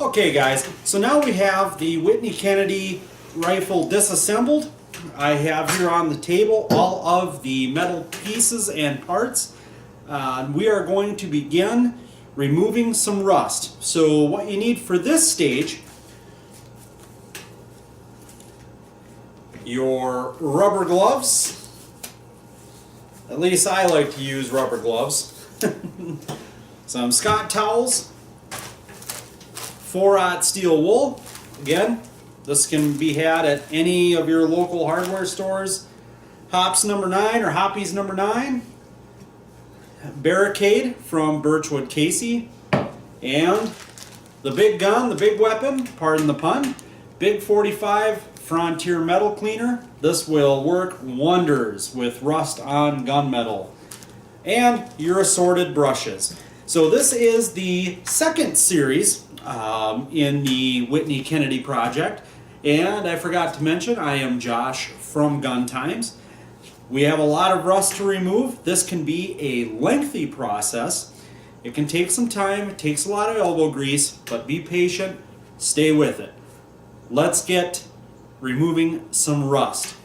Okay guys, so now we have the Whitney Kennedy rifle disassembled. I have here on the table all of the metal pieces and parts. We are going to begin removing some rust. So what you need for this stage, your rubber gloves. At least I like to use rubber gloves. Some Scott towels. 4/0 steel wool. Again, this can be had at any of your local hardware stores. Hops number 9 or Hoppies number 9. Barricade from Birchwood Casey. And the big gun, the big weapon, pardon the pun, Big 45 Frontier Metal Cleaner. This will work wonders with rust on gunmetal. And your assorted brushes. So this is the second series in the Whitney Kennedy Project. And I forgot to mention, I am Josh from Gun Times. We have a lot of rust to remove. This can be a lengthy process. It can take some time, it takes a lot of elbow grease, but be patient, stay with it. Let's get removing some rust.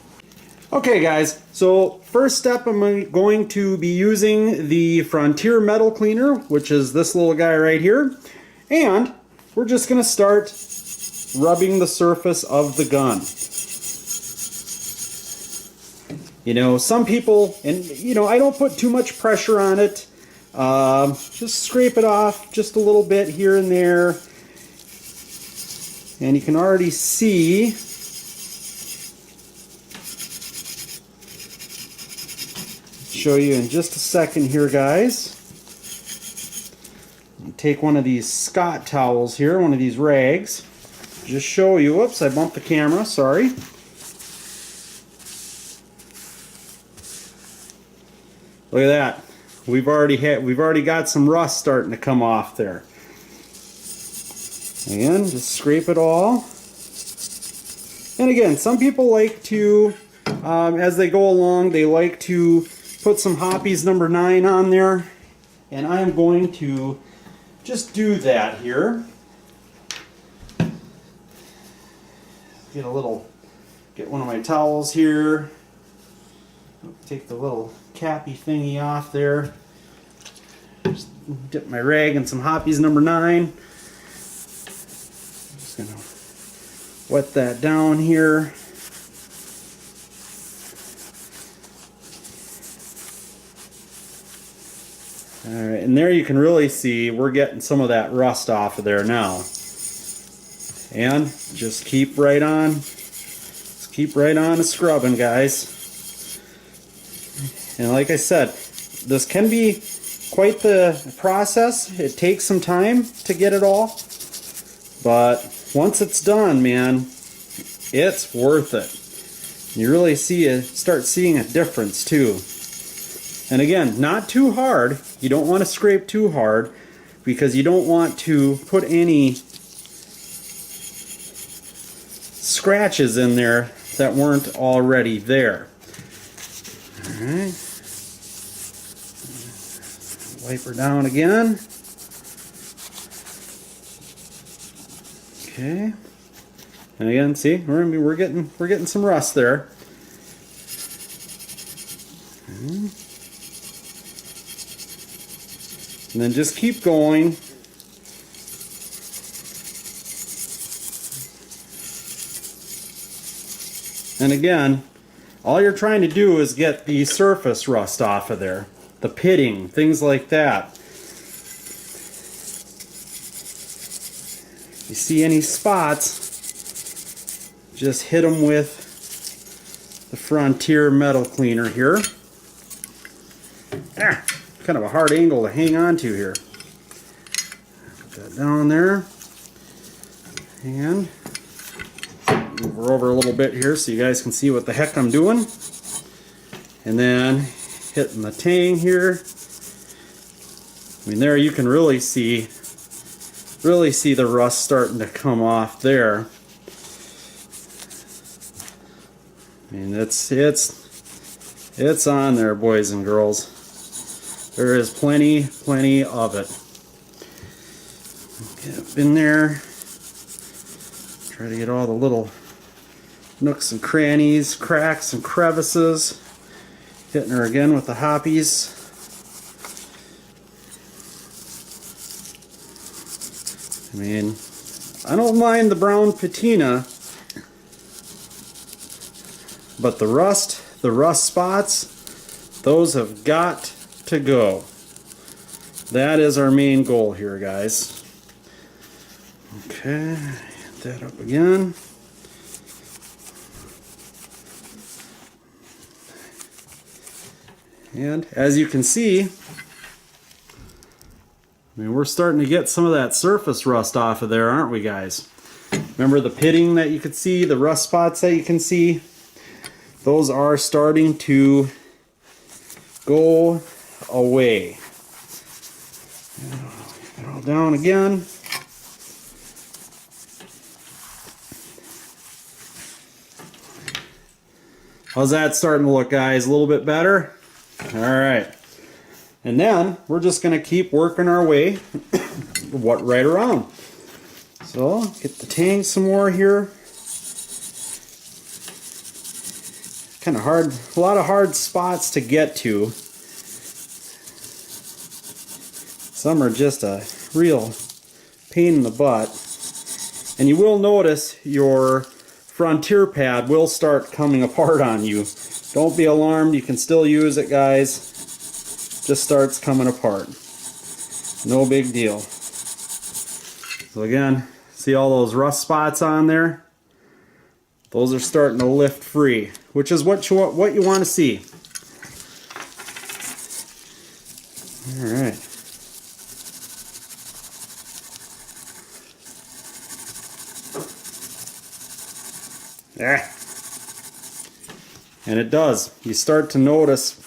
Okay guys, so first step I'm going to be using the Frontier Metal Cleaner, which is this little guy right here. And we're just going to start rubbing the surface of the gun. You know, some people, and you know, I don't put too much pressure on it. Just scrape it off just a little bit here and there. And you can already see show you in just a second here, guys. Take one of these Scott towels here, one of these rags. Just show you, whoops, I bumped the camera, sorry. Look at that. We've already got some rust starting to come off there. Again, just scrape it all. And again, some people like to, as they go along, they like to put some Hoppies number 9 on there. And I'm going to just do that here. Get one of my towels here. Take the little cappy thingy off there. Just dip my rag in some Hoppies number 9. Just gonna wet that down here. Alright, and there you can really see we're getting some of that rust off of there now. And just keep right on. Just keep right on scrubbing, guys. And like I said, this can be quite the process. It takes some time to get it all. But once it's done, man, it's worth it. You really start seeing a difference too. And again, not too hard. You don't want to scrape too hard because you don't want to put any scratches in there that weren't already there. Alright. Wipe her down again. Okay. And again, see, we're getting some rust there. And then just keep going. And again, all you're trying to do is get the surface rust off of there. The pitting, things like that. If you see any spots, just hit them with the Frontier Metal Cleaner here. Kind of a hard angle to hang on to here. Put that down there. And move her over a little bit here so you guys can see what the heck I'm doing. And then hitting the tang here. I mean, there you can really see the rust starting to come off there. I mean, it's on there, boys and girls. There is plenty of it. Get up in there. Try to get all the little nooks and crannies, cracks and crevices. Hitting her again with the hoppies. I mean, I don't mind the brown patina, but the rust spots, those have got to go. That is our main goal here, guys. Okay, hit that up again. And as you can see, I mean, we're starting to get some of that surface rust off of there, aren't we, guys? Remember the pitting that you could see, the rust spots that you can see? Those are starting to go away. Get it all down again. How's that starting to look, guys? A little bit better? Alright. And then we're just going to keep working our way right around. So, get the tang some more here. Kind of hard, a lot of hard spots to get to. Some are just a real pain in the butt. And you will notice your frontier pad will start coming apart on you. Don't be alarmed, you can still use it, guys. Just starts coming apart. No big deal. So again, see all those rust spots on there? Those are starting to lift free, which is what you want to see. All right. There. And it does. You start to notice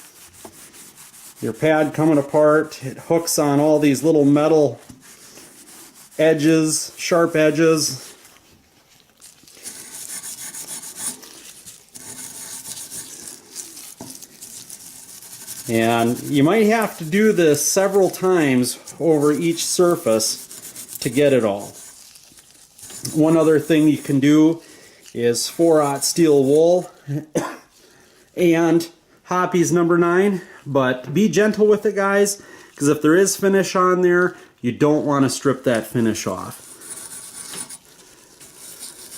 your pad coming apart. It hooks on all these little metal edges, sharp edges. And you might have to do this several times over each surface to get it all. One other thing you can do is 4/0 steel wool and Hoppies number 9, but be gentle with it, guys, because if there is finish on there, you don't want to strip that finish off.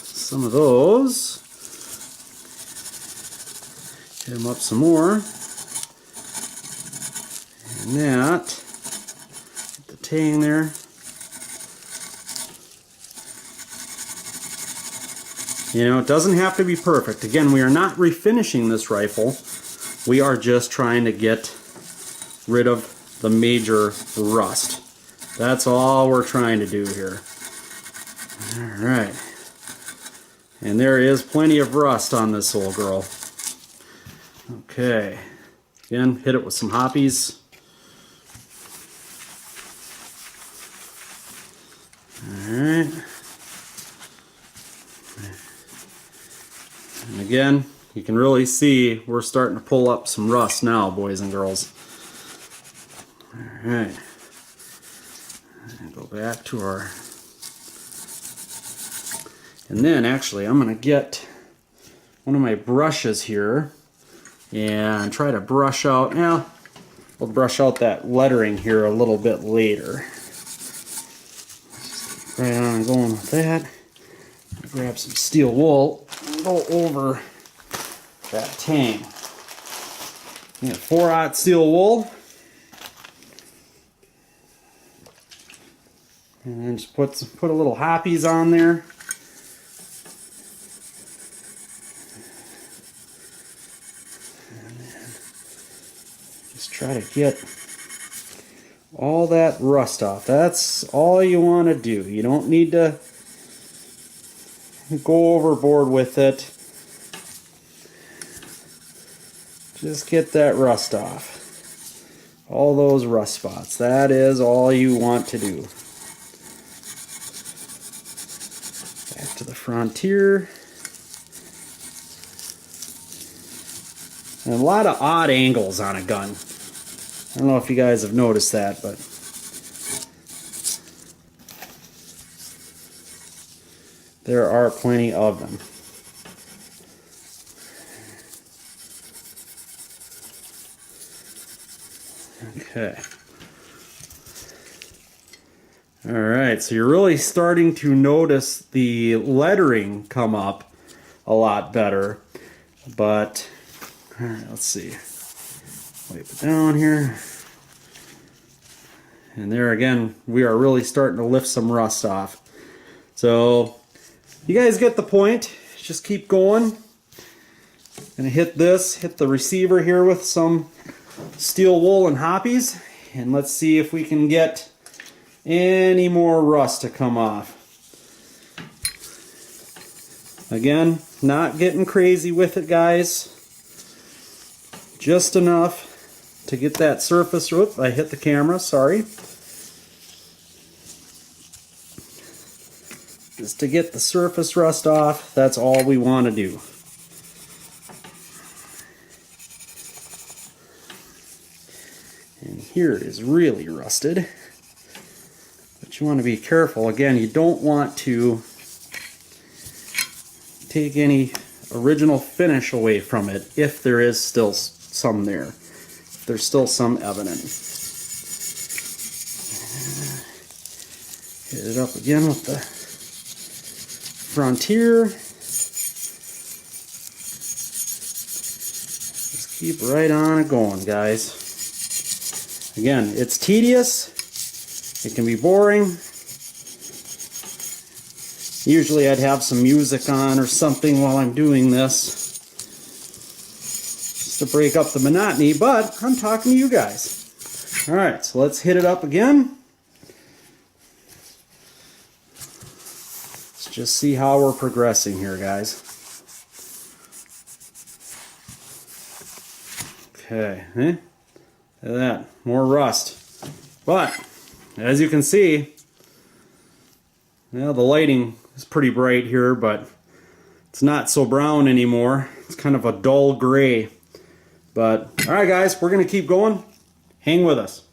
Some of those. Hit them up some more. And that, get the tang there. You know, it doesn't have to be perfect. Again, we are not refinishing this rifle. We are just trying to get rid of the major rust. That's all we're trying to do here. Alright. And there is plenty of rust on this old girl. Okay. Again, hit it with some hoppies. Alright. And again, you can really see we're starting to pull up some rust now, boys and girls. Alright. Go back to our... And then actually I'm going to get one of my brushes here and try to brush out... Now, we'll brush out that lettering here a little bit later. Just keep right on going with that. Grab some steel wool and go over that tang. You got 4/0 steel wool. And then just put a little hoppies on there. And then just try to get all that rust off. That's all you want to do. You don't need to go overboard with it. Just get that rust off. All those rust spots. That is all you want to do. Back to the frontier. And a lot of odd angles on a gun. I don't know if you guys have noticed that, but There are plenty of them. Okay. All right, so you're really starting to notice the lettering come up a lot better. But, all right, let's see. Wipe it down here. And there again, we are really starting to lift some rust off. So, you guys get the point. Just keep going. Gonna hit the receiver here with some steel wool and hoppies. And let's see if we can get any more rust to come off. Again, not getting crazy with it, guys. Just enough to get that surface. Whoop, I hit the camera, sorry. Just to get the surface rust off, that's all we want to do. And here it is really rusted. But you want to be careful. Again, you don't want to take any original finish away from it if there is still some there. If there's still some evident. Hit it up again with the Frontier. Just keep right on it going, guys. Again, it's tedious. It can be boring. Usually I'd have some music on or something while I'm doing this, just to break up the monotony, but I'm talking to you guys. Alright, so let's hit it up again. Let's just see how we're progressing here, guys. Okay, look at that, more rust. But, as you can see, well, the lighting is pretty bright here, but it's not so brown anymore. It's kind of a dull gray. But, alright guys, we're going to keep going. Hang with us.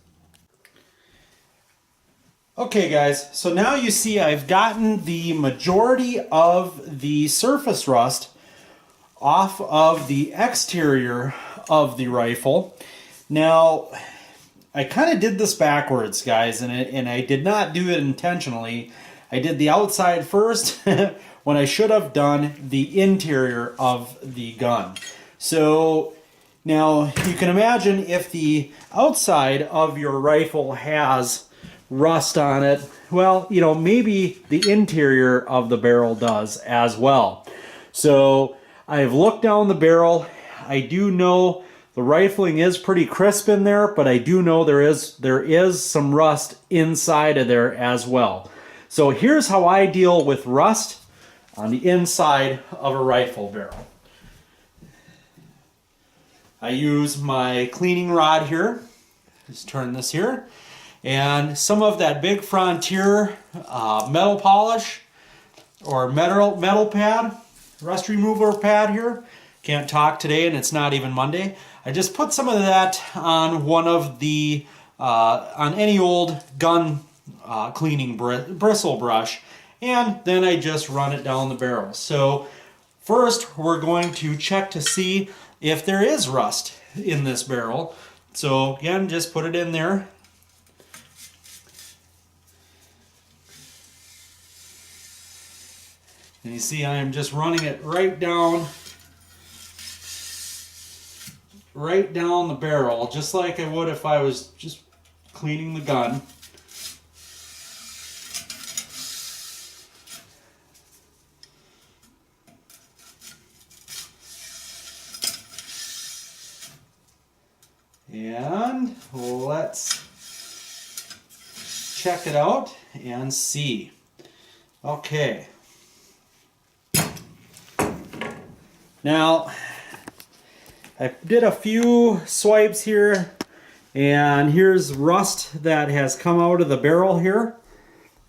Okay guys, so now you see I've gotten the majority of the surface rust off of the exterior of the rifle. Now, I kind of did this backwards, guys, and I did not do it intentionally. I did the outside first when I should have done the interior of the gun. So now you can imagine if the outside of your rifle has rust on it, well, you know, maybe the interior of the barrel does as well. So I've looked down the barrel. I do know the rifling is pretty crisp in there, but I do know there is some rust inside of there as well. So here's how I deal with rust on the inside of a rifle barrel. I use my cleaning rod here. Just turn this here. And some of that big Frontier metal polish or metal pad, rust remover pad here. Can't talk today and it's not even Monday. I just put some of that on one of the, on any old gun cleaning bristle brush, and then I just run it down the barrel. So first we're going to check to see if there is rust in this barrel. So again, just put it in there. And you see I am just running it right down the barrel, just like I would if I was just cleaning the gun. And let's check it out and see. Okay. Now, I did a few swipes here, and here's rust that has come out of the barrel here.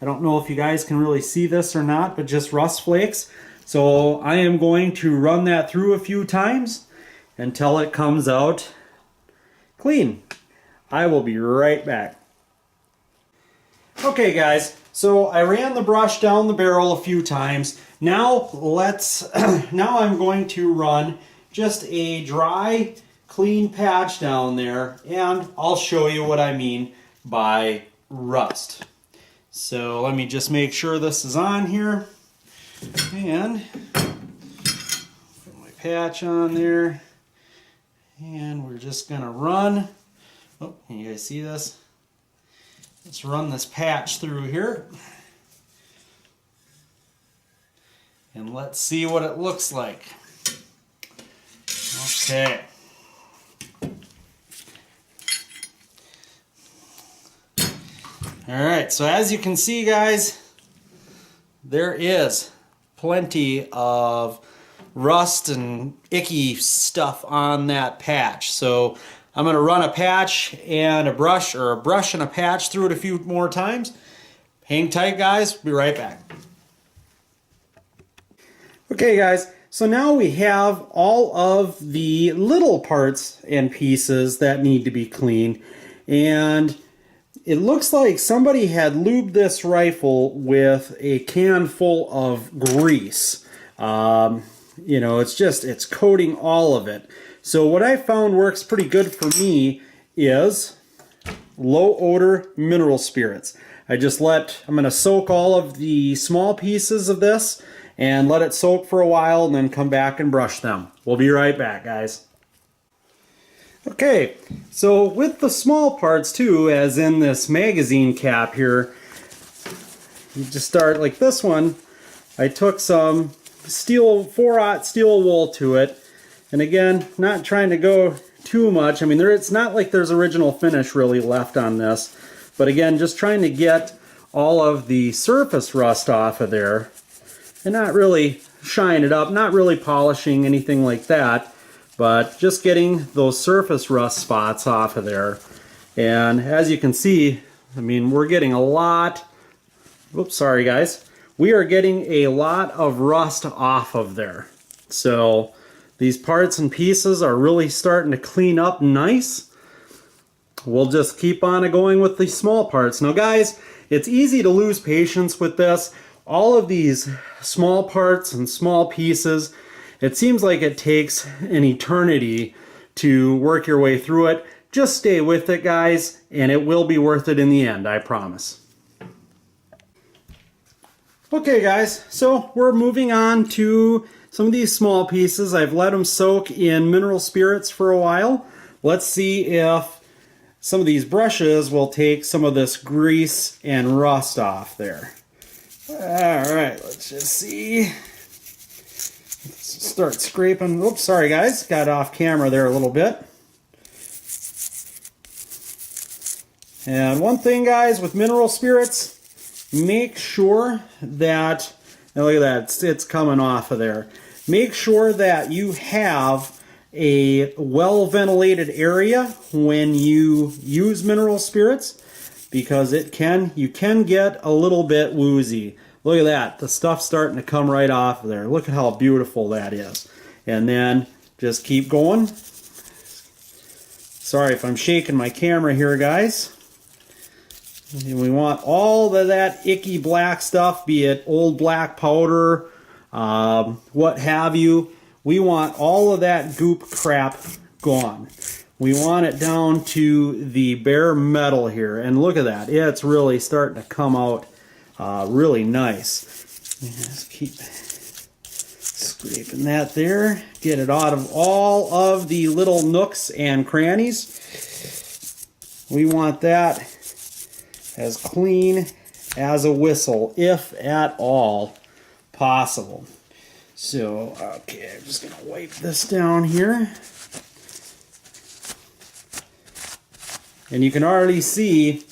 I don't know if you guys can really see this or not, but just rust flakes. So I am going to run that through a few times until it comes out clean. I will be right back. Okay guys, So I ran the brush down the barrel a few times. Now now I'm going to run just a dry, clean patch down there, and I'll show you what I mean by rust. So let me just make sure this is on here, and put my patch on there, and we're just gonna run. Oh, can you guys see this? Let's run this patch through here, and let's see what it looks like. Okay. Alright, so as you can see, guys, there is plenty of rust and icky stuff on that patch. So I'm going to run a patch and a brush, or a brush and a patch through it a few more times. Hang tight, guys. Be right back. Okay, guys, so now we have all of the little parts and pieces that need to be cleaned, and it looks like somebody had lubed this rifle with a can full of grease. You know, it's coating all of it. So what I found works pretty good for me is low odor mineral spirits. I'm going to soak all of the small pieces of this and let it soak for a while, and then come back and brush them. We'll be right back, guys. Okay, so with the small parts too, as in this magazine cap here, you just start like this one. I took some 4/0 steel wool to it, and again, not trying to go too much. I mean, it's not like there's original finish really left on this, but again, just trying to get all of the surface rust off of there, and not really shine it up, not really polishing anything like that, but just getting those surface rust spots off of there. And as you can see, I mean, we're getting a lot, oops, sorry guys, we are getting a lot of rust off of there. So these parts and pieces are really starting to clean up nice. We'll just keep on going with the small parts. Now guys, it's easy to lose patience with this. All of these small parts and small pieces, it seems like it takes an eternity to work your way through it. Just stay with it, guys, and it will be worth it in the end, I promise. Okay, guys, so we're moving on to some of these small pieces. I've let them soak in mineral spirits for a while. Let's see if some of these brushes will take some of this grease and rust off there. Alright, let's just see. Let's start scraping. Oops, sorry guys, got off camera there a little bit. And one thing, guys, with mineral spirits, make sure that, and look at that, it's coming off of there. Make sure that you have a well-ventilated area when you use mineral spirits, because you can get a little bit woozy. Look at that, the stuff's starting to come right off of there. Look at how beautiful that is. And then just keep going. Sorry if I'm shaking my camera here, guys. And we want all of that icky black stuff, be it old black powder, what have you. We want all of that goop crap gone. We want it down to the bare metal here, and look at that. It's really starting to come out really nice. Just keep scraping that there. Get it out of all of the little nooks and crannies. We want that as clean as a whistle, if at all possible. So, okay, I'm just going to wipe this down here. And you can already see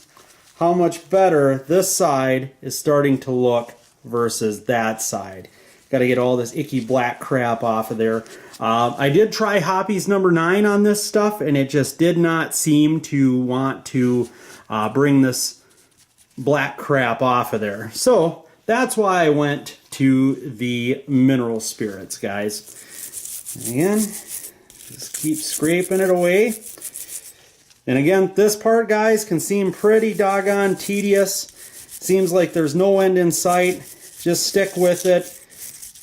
how much better this side is starting to look versus that side. Got to get all this icky black crap off of there. I did try Hoppy's number 9 on this stuff, and it just did not seem to want to bring this black crap off of there. So that's why I went to the mineral spirits, guys. Again, just keep scraping it away. And again, this part, guys, can seem pretty doggone tedious. Seems like there's no end in sight. Just stick with it,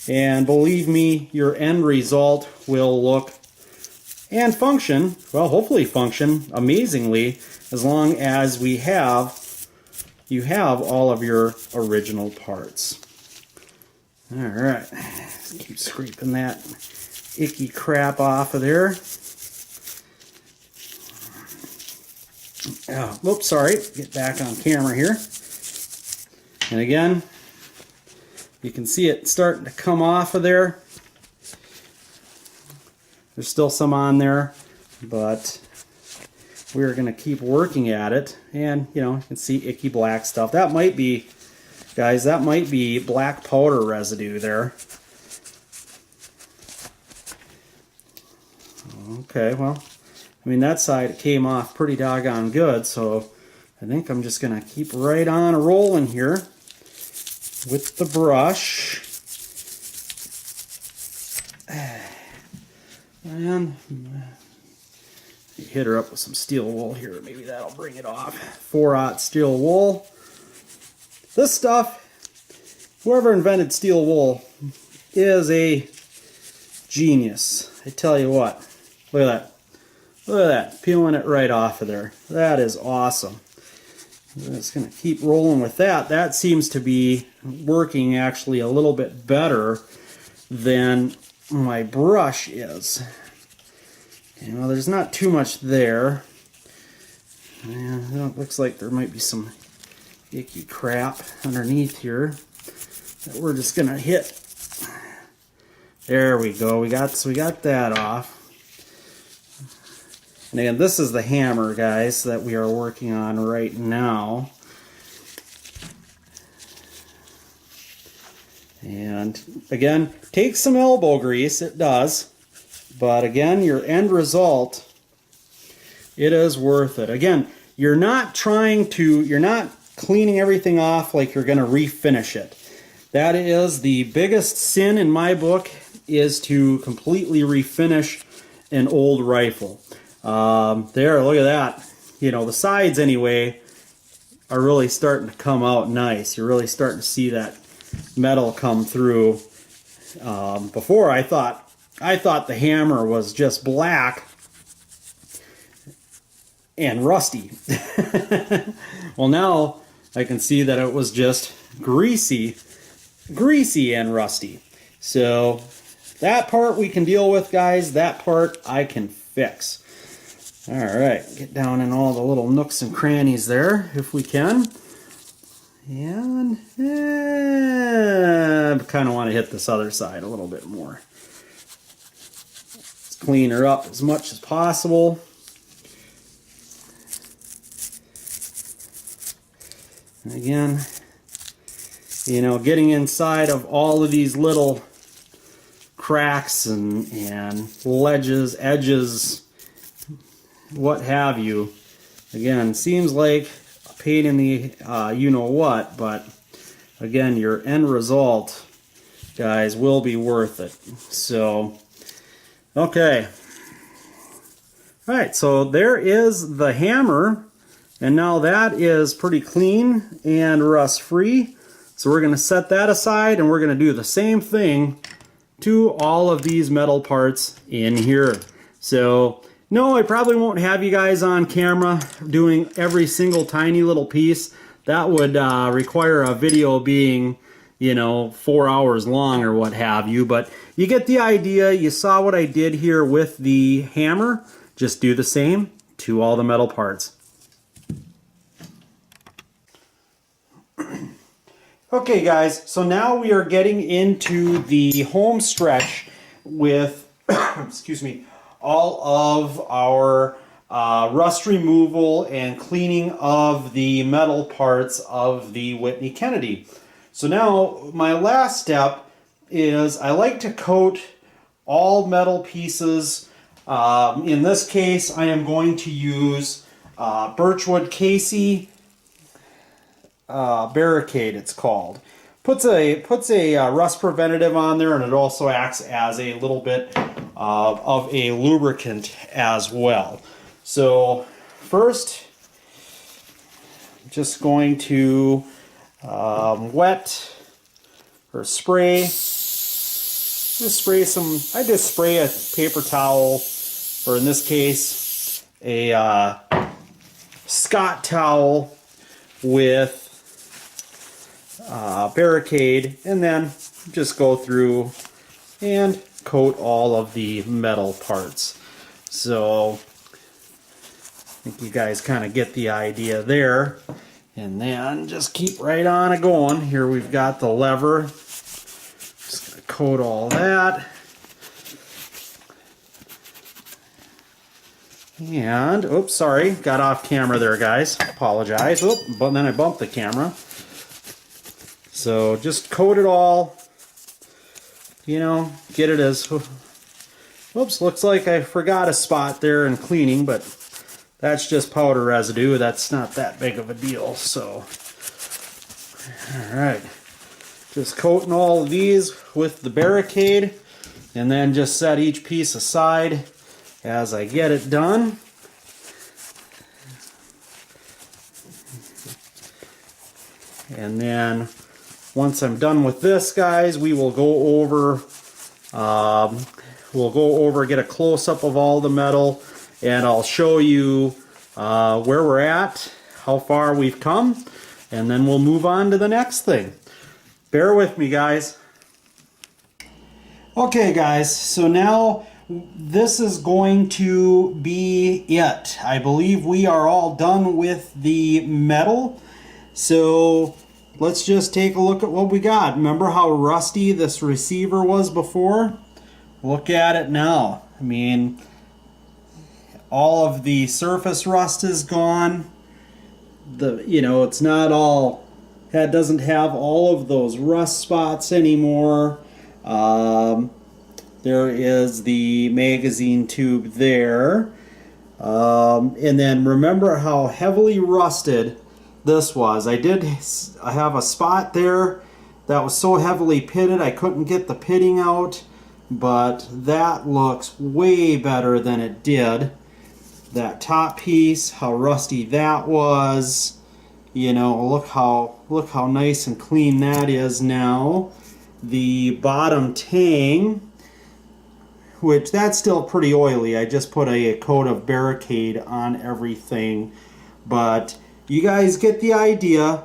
and believe me, your end result will look and function, well, hopefully function amazingly, as long as you have all of your original parts. All right, just keep scraping that icky crap off of there. Oh, whoops, sorry. Get back on camera here. And again, you can see it starting to come off of there. There's still some on there, but we're going to keep working at it. And, you know, you can see icky black stuff. That might be, guys, that might be black powder residue there. Okay, well, I mean, that side came off pretty doggone good, so I think I'm just going to keep right on rolling here with the brush. And hit her up with some steel wool here. Maybe that'll bring it off. 4/0 steel wool. This stuff, whoever invented steel wool is a genius. I tell you what. Look at that. Look at that. Peeling it right off of there. That is awesome. I'm just going to keep rolling with that. That seems to be working actually a little bit better than my brush is. Okay, well, there's not too much there. Yeah, it looks like there might be some icky crap underneath here that we're just gonna hit. There we go. We got that off. And again, this is the hammer, guys, that we are working on right now. And again, take some elbow grease, it does. But again, your end result, it is worth it. Again, you're not cleaning everything off like you're going to refinish it. That is the biggest sin in my book, is to completely refinish an old rifle. There, look at that. You know, the sides anyway are really starting to come out nice. You're really starting to see that metal come through. Before I thought the hammer was just black and rusty. Well, now I can see that it was just greasy and rusty. So that part we can deal with, guys. That part I can fix. All right, get down in all the little nooks and crannies there if we can. And I kind of want to hit this other side a little bit more. Let's clean her up as much as possible. And again, you know, getting inside of all of these little cracks and ledges, edges, what have you. Again, seems like a pain in the you-know-what, but again, your end result, guys, will be worth it. So, okay. All right, so there is the hammer, and now that is pretty clean and rust-free. So we're going to set that aside, and we're going to do the same thing to all of these metal parts in here. So, no, I probably won't have you guys on camera doing every single tiny little piece. That would require a video being, you know, 4 hours long or what have you. But you get the idea. You saw what I did here with the hammer. Just do the same to all the metal parts. Okay, guys, so now we are getting into the home stretch with, excuse me, all of our rust removal and cleaning of the metal parts of the Whitney Kennedy. So now my last step is I like to coat all metal pieces. In this case, I am going to use Birchwood Casey Barricade, it's called. Puts a rust preventative on there, and it also acts as a little bit of a lubricant as well. So first, just going to wet or spray. Just spray some, I just spray a paper towel, or in this case, a Scott towel with barricade, and then just go through and coat all of the metal parts. So I think you guys kind of get the idea there. And then just keep right on it going. Here we've got the lever. Just gonna coat all that. And, oops, sorry, got off camera there, guys. Apologize. Oop, but then I bumped the camera. So just coat it all. You know, get it as... Oops, looks like I forgot a spot there in cleaning, but that's just powder residue. That's not that big of a deal. So, alright. Just coating all of these with the barricade, and then just set each piece aside as I get it done. And then once I'm done with this, guys, we will go over get a close-up of all the metal, and I'll show you where we're at, how far we've come, and then we'll move on to the next thing. Bear with me, guys. Okay, guys, so now this is going to be it. I believe we are all done with the metal. So let's just take a look at what we got. Remember how rusty this receiver was before? Look at it now. I mean, all of the surface rust is gone. It's not all, it doesn't have all of those rust spots anymore. There is the magazine tube there. And then remember how heavily rusted this was. I have a spot there that was so heavily pitted I couldn't get the pitting out, but that looks way better than it did. That top piece, how rusty that was. You know, look how nice and clean that is now. The bottom tang, which that's still pretty oily. I just put a coat of barricade on everything, but you guys get the idea.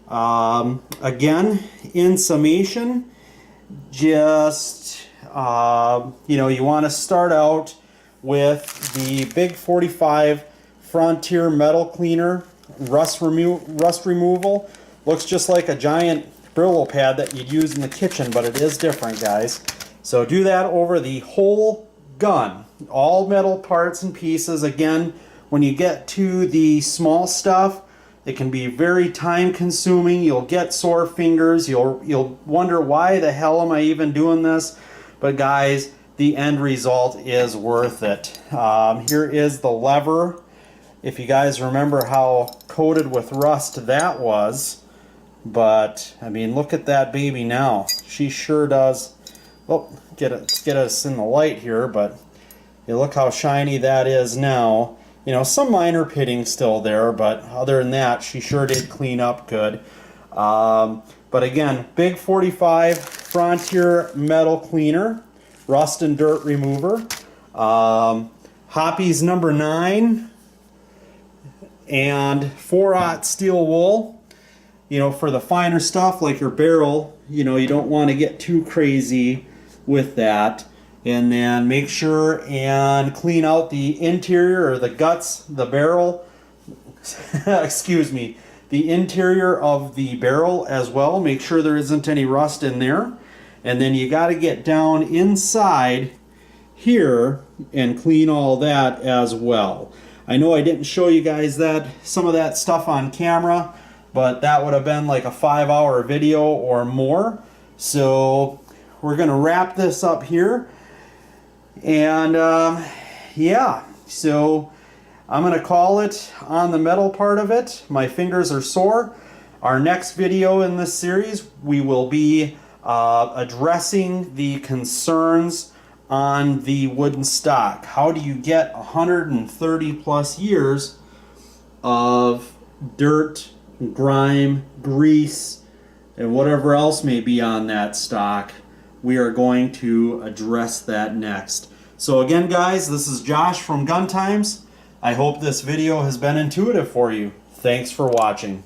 Again, in summation, just you want to start out with the big 45 Frontier metal cleaner, rust removal. Looks just like a giant Brillo pad that you'd use in the kitchen, but it is different, guys. So do that over the whole gun, all metal parts and pieces. Again, when you get to the small stuff, it can be very time consuming. You'll get sore fingers. You'll wonder, why the hell am I even doing this? But guys, the end result is worth it. Here is the lever. If you guys remember how coated with rust that was. But I mean, look at that baby now. She sure does. Oh, get us in the light here, but you look how shiny that is now. You know, some minor pitting still there, but other than that, she sure did clean up good. But again, big 45 Frontier metal cleaner, rust and dirt remover. Hoppe's number 9 and 4/0 steel wool. You know, for the finer stuff like your barrel, you know, you don't want to get too crazy with that. And then make sure and clean out the interior, or the guts, the barrel, excuse me, the interior of the barrel as well. Make sure there isn't any rust in there. And then you got to get down inside here and clean all that as well. I know I didn't show you guys some of that stuff on camera, but that would have been like a 5-hour video or more. So we're going to wrap this up here. And yeah, so I'm going to call it on the metal part of it. My fingers are sore. Our next video in this series, we will be addressing the concerns on the wooden stock. How do you get 130 plus years of dirt, grime, grease, and whatever else may be on that stock, we are going to address that next. So again, guys, this is Josh from Gun Times. I hope this video has been intuitive for you. Thanks for watching.